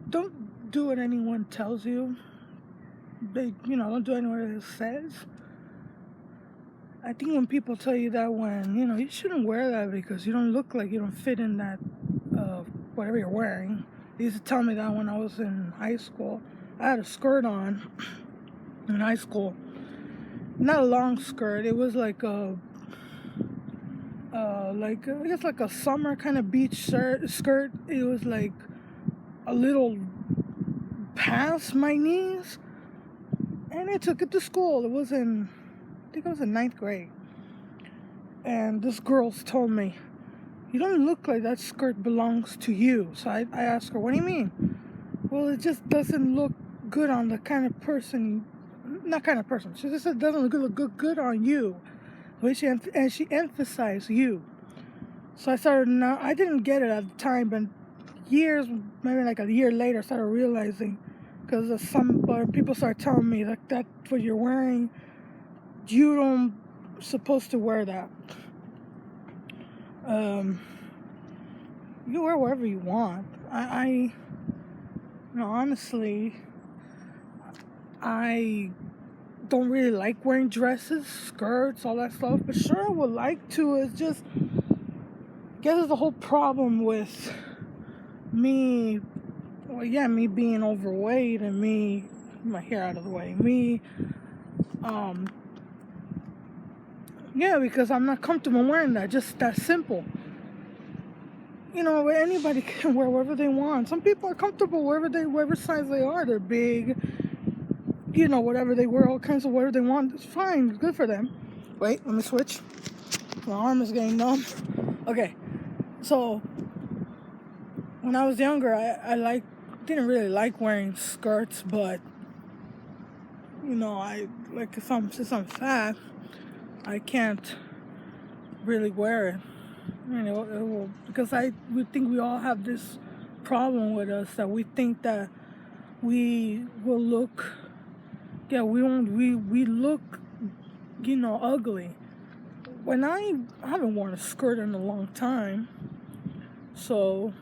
don't do what anyone tells you. Don't do anyone else says. I think when people tell you that, when you shouldn't wear that because you don't look like you don't fit in that whatever you're wearing. They used to tell me that when I was in high school. I had a skirt on in high school. Not a long skirt. It was like I guess like a summer kind of beach skirt. It was like a little past my knees, and I took it to school. I think I was in ninth grade, and this girl told me, "You don't look like that skirt belongs to you." So I asked her, "What do you mean?" Well, it just doesn't look good on the kind of person. Not kind of person. She just said it doesn't look good on you. And she emphasized you. So I started now. I didn't get it at the time, but years, maybe like a year later, I started realizing because some people started telling me that that's what you're wearing. You don't supposed to wear that. You wear whatever you want. Honestly, I don't really like wearing dresses, skirts, all that stuff. But sure, I would like to. It's just, I guess it's the whole problem with me. Well, yeah, me being overweight and my hair out of the way. Yeah, because I'm not comfortable wearing that. Just that simple. Anybody can wear whatever they want. Some people are comfortable wherever size they are. They're big. Whatever they wear, all kinds of whatever they want. It's fine. Good for them. Wait, let me switch. My arm is getting numb. Okay, so when I was younger, I didn't really like wearing skirts, but I like since I'm fat, I can't really wear it. Because we think we all have this problem with us that we think that we will look. Yeah, we won't. We look, ugly. When I haven't worn a skirt in a long time, so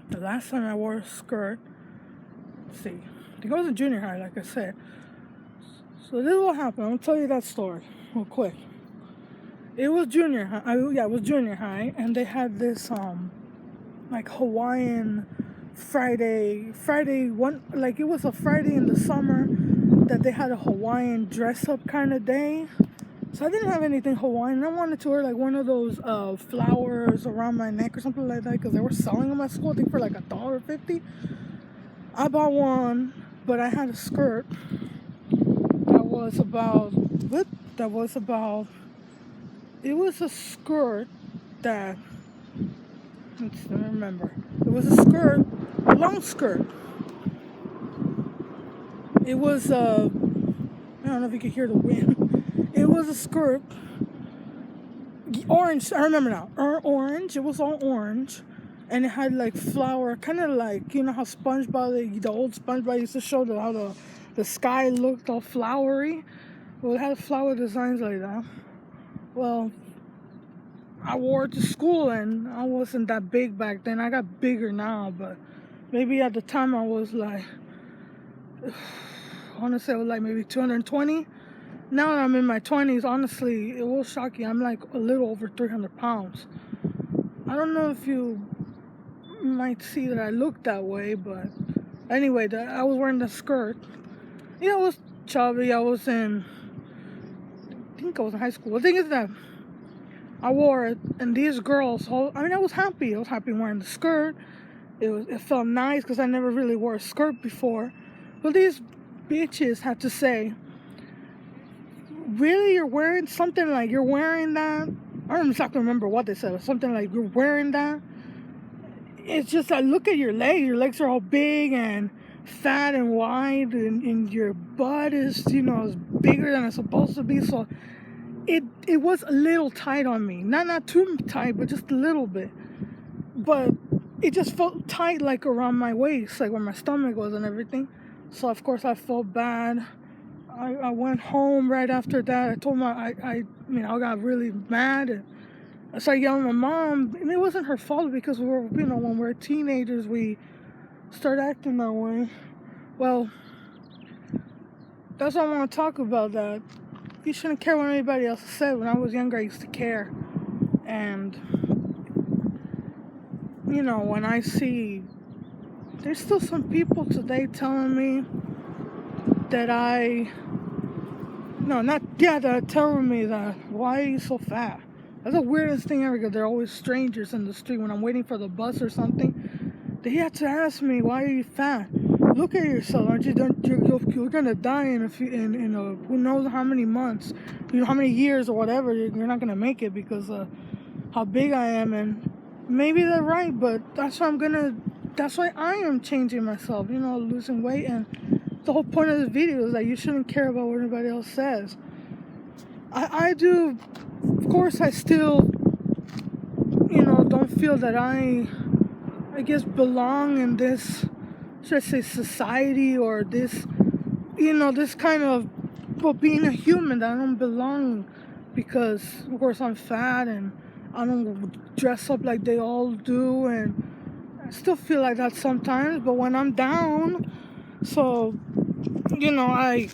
the last time I wore a skirt, let's see, I think I was in junior high, like I said. So this is what happened. I'm gonna tell you that story real quick. It was junior high. It was junior high, and they had this like Hawaiian Friday one, like it was a Friday in the summer that they had a Hawaiian dress up kind of day. So I didn't have anything Hawaiian. I wanted to wear like one of those flowers around my neck or something like that because they were selling them at school. I think for like $1.50. I bought one, but I had a skirt that was about what? That was about. It was a skirt that. Let me remember. It was a skirt, a long skirt. It was I don't know if you could hear the wind. It was a skirt. Orange, I remember now. Orange. It was all orange. And it had like flower, kind of like, how SpongeBob, the old SpongeBob used to show how the sky looked all flowery. Well, it had flower designs like that. Well, I wore it to school and I wasn't that big back then. I got bigger now, but maybe at the time I was like, I want to say it was like maybe 220. Now that I'm in my 20s, honestly, it will shock you. I'm like a little over 300 pounds. I don't know if you might see that I look that way, but anyway, I was wearing the skirt. I was chubby. I think I was in high school. The thing is that I wore it, and these girls, I was happy. I was happy wearing the skirt. It felt nice because I never really wore a skirt before. But these bitches had to say, really, you're wearing something like you're wearing that? I don't exactly remember what they said. It was something like you're wearing that. It's just I look at your legs. Your legs are all big and fat and wide, and your butt is is bigger than it's supposed to be. So it was a little tight on me. Not too tight, but just a little bit. But it just felt tight, like around my waist, like where my stomach was and everything. So of course I felt bad. I went home right after that. I told I got really mad and I started yelling at my mom. And it wasn't her fault because we were, when we're teenagers, we start acting that way. Well, that's what I want to talk about. That you shouldn't care what anybody else said. When I was younger, I used to care. And, when I see, there's still some people today telling me that that are telling me that, why are you so fat? That's the weirdest thing ever, because they're always strangers in the street. When I'm waiting for the bus or something, they have to ask me, why are you fat? Look at yourself. You're gonna die in who knows how many months, how many years or whatever. You're not gonna make it because of how big I am. And maybe they're right, but that's why I am changing myself, losing weight. And the whole point of this video is that you shouldn't care about what anybody else says. I do, of course, I still, don't feel that I guess, belong in this, should I say, society, or this, this kind of, well, being a human, that I don't belong, because, of course, I'm fat and I don't dress up like they all do, and I still feel like that sometimes. But when I'm down, so, I